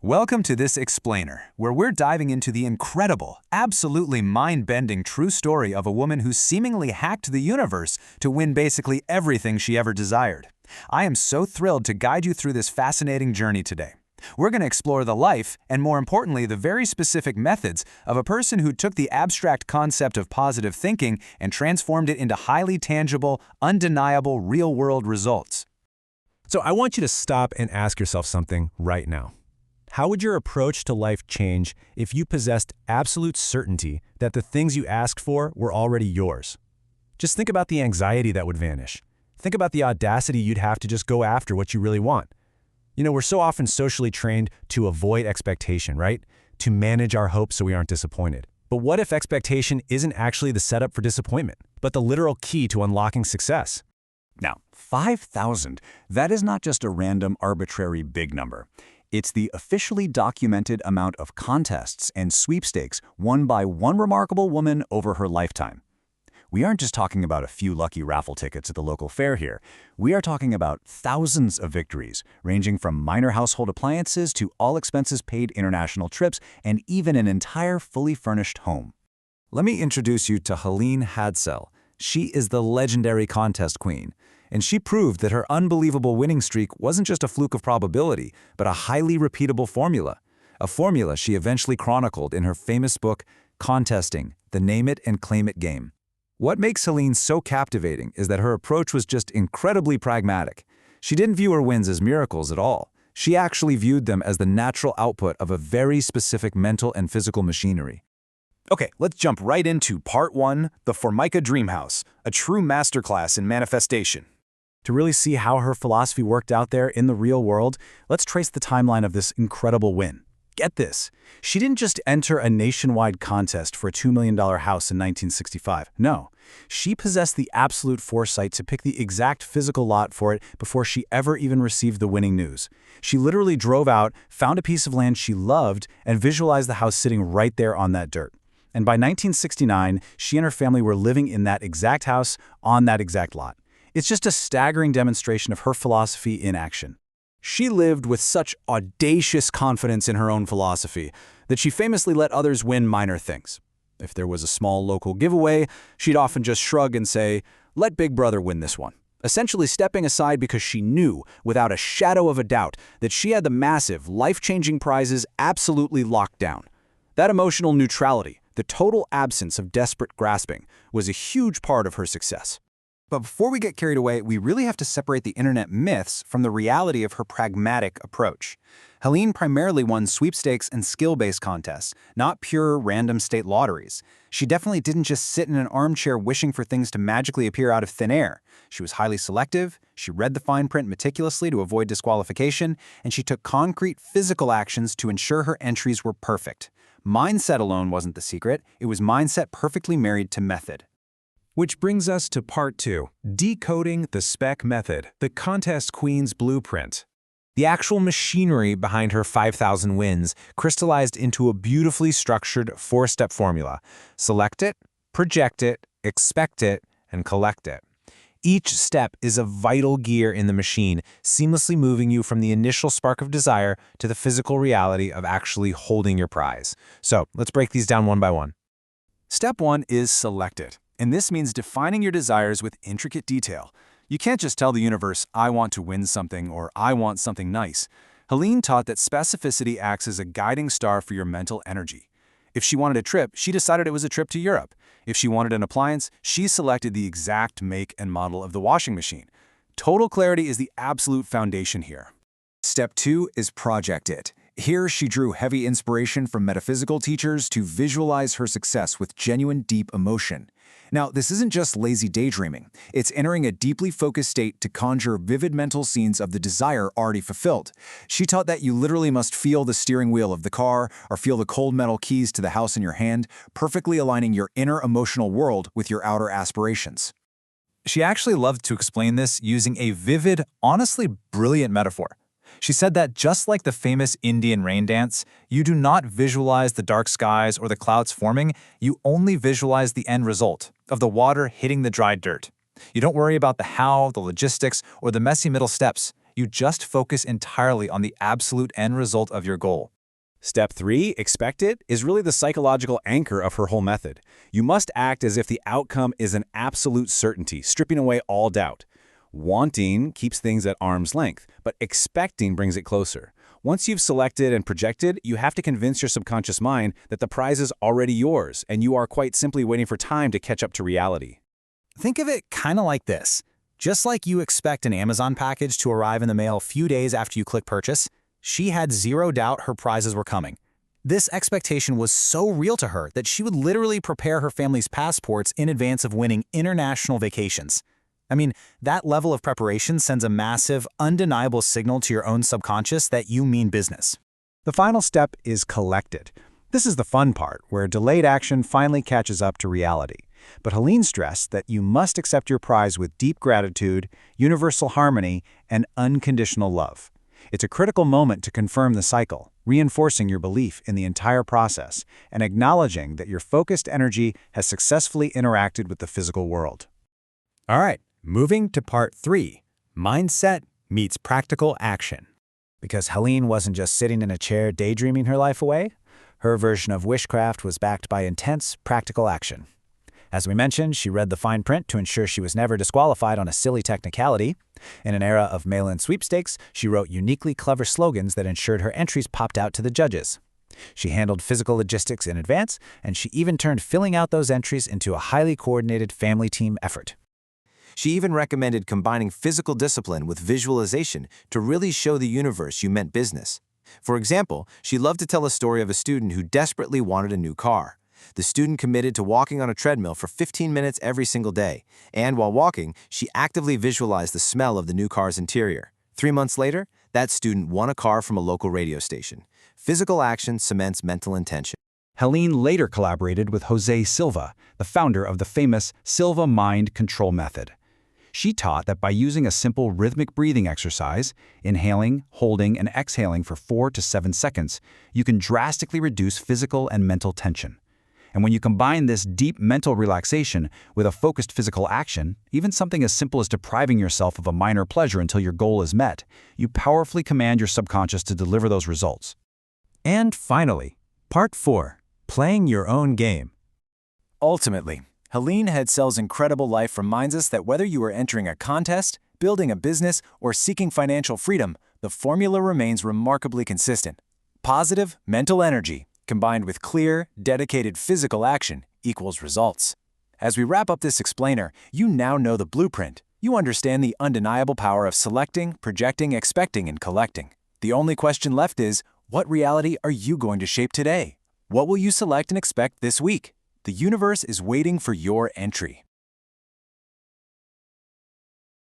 Welcome to this explainer, where we're diving into the incredible, absolutely mind-bending true story of a woman who seemingly hacked the universe to win basically everything she ever desired. I am so thrilled to guide you through this fascinating journey today. We're going to explore the life, and more importantly, the very specific methods of a person who took the abstract concept of positive thinking and transformed it into highly tangible, undeniable, real-world results. So I want you to stop and ask yourself something right now. How would your approach to life change if you possessed absolute certainty that the things you asked for were already yours? Just think about the anxiety that would vanish. Think about the audacity you'd have to just go after what you really want. We're so often socially trained to avoid expectation, right? To manage our hopes so we aren't disappointed. But what if expectation isn't actually the setup for disappointment, but the literal key to unlocking success? Now, 5,000, that is not just a random, arbitrary big number. It's the officially documented amount of contests and sweepstakes won by one remarkable woman over her lifetime. We aren't just talking about a few lucky raffle tickets at the local fair here. We are talking about thousands of victories, ranging from minor household appliances to all-expenses-paid international trips and even an entire fully furnished home. Let me introduce you to Helene Hadsell. She is the legendary contest queen, and she proved that her unbelievable winning streak wasn't just a fluke of probability, but a highly repeatable formula. A formula she eventually chronicled in her famous book, Contesting: The Name It and Claim It Game. What makes Helene so captivating is that her approach was just incredibly pragmatic. She didn't view her wins as miracles at all. She actually viewed them as the natural output of a very specific mental and physical machinery. Okay, let's jump right into Part 1, the Formica Dreamhouse, a true masterclass in manifestation. To really see how her philosophy worked out there in the real world, let's trace the timeline of this incredible win. Get this, she didn't just enter a nationwide contest for a $2 million house in 1965. No, she possessed the absolute foresight to pick the exact physical lot for it before she ever even received the winning news. She literally drove out, found a piece of land she loved, and visualized the house sitting right there on that dirt. And by 1969, she and her family were living in that exact house on that exact lot. It's just a staggering demonstration of her philosophy in action. She lived with such audacious confidence in her own philosophy that she famously let others win minor things. If there was a small local giveaway, she'd often just shrug and say, "Let Big Brother win this one," essentially stepping aside because she knew, without a shadow of a doubt, that she had the massive, life-changing prizes absolutely locked down. That emotional neutrality, the total absence of desperate grasping, was a huge part of her success. But before we get carried away, we really have to separate the internet myths from the reality of her pragmatic approach. Helene primarily won sweepstakes and skill-based contests, not pure random state lotteries. She definitely didn't just sit in an armchair wishing for things to magically appear out of thin air. She was highly selective, she read the fine print meticulously to avoid disqualification, and she took concrete physical actions to ensure her entries were perfect. Mindset alone wasn't the secret, it was mindset perfectly married to method. Which brings us to Part 2, Decoding the Spec Method, the Contest Queen's Blueprint. The actual machinery behind her 5,000 wins crystallized into a beautifully structured 4-step formula. Select it, project it, expect it, and collect it. Each step is a vital gear in the machine, seamlessly moving you from the initial spark of desire to the physical reality of actually holding your prize. So let's break these down one by one. Step 1 is select it. And this means defining your desires with intricate detail. You can't just tell the universe, "I want to win something," or "I want something nice." Helene taught that specificity acts as a guiding star for your mental energy. If she wanted a trip, she decided it was a trip to Europe. If she wanted an appliance, she selected the exact make and model of the washing machine. Total clarity is the absolute foundation here. Step 2 is project it. Here, she drew heavy inspiration from metaphysical teachers to visualize her success with genuine, deep emotion. Now, this isn't just lazy daydreaming. It's entering a deeply focused state to conjure vivid mental scenes of the desire already fulfilled. She taught that you literally must feel the steering wheel of the car or feel the cold metal keys to the house in your hand, perfectly aligning your inner emotional world with your outer aspirations. She actually loved to explain this using a vivid, honestly brilliant metaphor. She said that just like the famous Indian rain dance, you do not visualize the dark skies or the clouds forming, you only visualize the end result of the water hitting the dry dirt. You don't worry about the how, the logistics, or the messy middle steps. You just focus entirely on the absolute end result of your goal. Step 3, expect it, is really the psychological anchor of her whole method. You must act as if the outcome is an absolute certainty, stripping away all doubt. Wanting keeps things at arm's length, but expecting brings it closer. Once you've selected and projected, you have to convince your subconscious mind that the prize is already yours, and you are quite simply waiting for time to catch up to reality. Think of it kind of like this. Just like you expect an Amazon package to arrive in the mail a few days after you click purchase, she had zero doubt her prizes were coming. This expectation was so real to her that she would literally prepare her family's passports in advance of winning international vacations. I mean, that level of preparation sends a massive, undeniable signal to your own subconscious that you mean business. The final step is collect it. This is the fun part, where delayed action finally catches up to reality. But Helene stressed that you must accept your prize with deep gratitude, universal harmony, and unconditional love. It's a critical moment to confirm the cycle, reinforcing your belief in the entire process and acknowledging that your focused energy has successfully interacted with the physical world. All right, moving to part 3, mindset meets practical action. Because Helene wasn't just sitting in a chair daydreaming her life away, her version of wishcraft was backed by intense, practical action. As we mentioned, she read the fine print to ensure she was never disqualified on a silly technicality. In an era of mail-in sweepstakes, she wrote uniquely clever slogans that ensured her entries popped out to the judges. She handled physical logistics in advance, and she even turned filling out those entries into a highly coordinated family team effort. She even recommended combining physical discipline with visualization to really show the universe you meant business. For example, she loved to tell a story of a student who desperately wanted a new car. The student committed to walking on a treadmill for 15 minutes every single day, and while walking, she actively visualized the smell of the new car's interior. 3 months later, that student won a car from a local radio station. Physical action cements mental intention. Helene later collaborated with Jose Silva, the founder of the famous Silva Mind Control Method. She taught that by using a simple rhythmic breathing exercise, inhaling, holding, and exhaling for 4 to 7 seconds, you can drastically reduce physical and mental tension. And when you combine this deep mental relaxation with a focused physical action, even something as simple as depriving yourself of a minor pleasure until your goal is met, you powerfully command your subconscious to deliver those results. And finally, part 4, playing your own game. Ultimately, Helene Hadsell's incredible life reminds us that whether you are entering a contest, building a business, or seeking financial freedom, the formula remains remarkably consistent. Positive mental energy, combined with clear, dedicated physical action, equals results. As we wrap up this explainer, you now know the blueprint. You understand the undeniable power of selecting, projecting, expecting, and collecting. The only question left is, what reality are you going to shape today? What will you select and expect this week? The universe is waiting for your entry.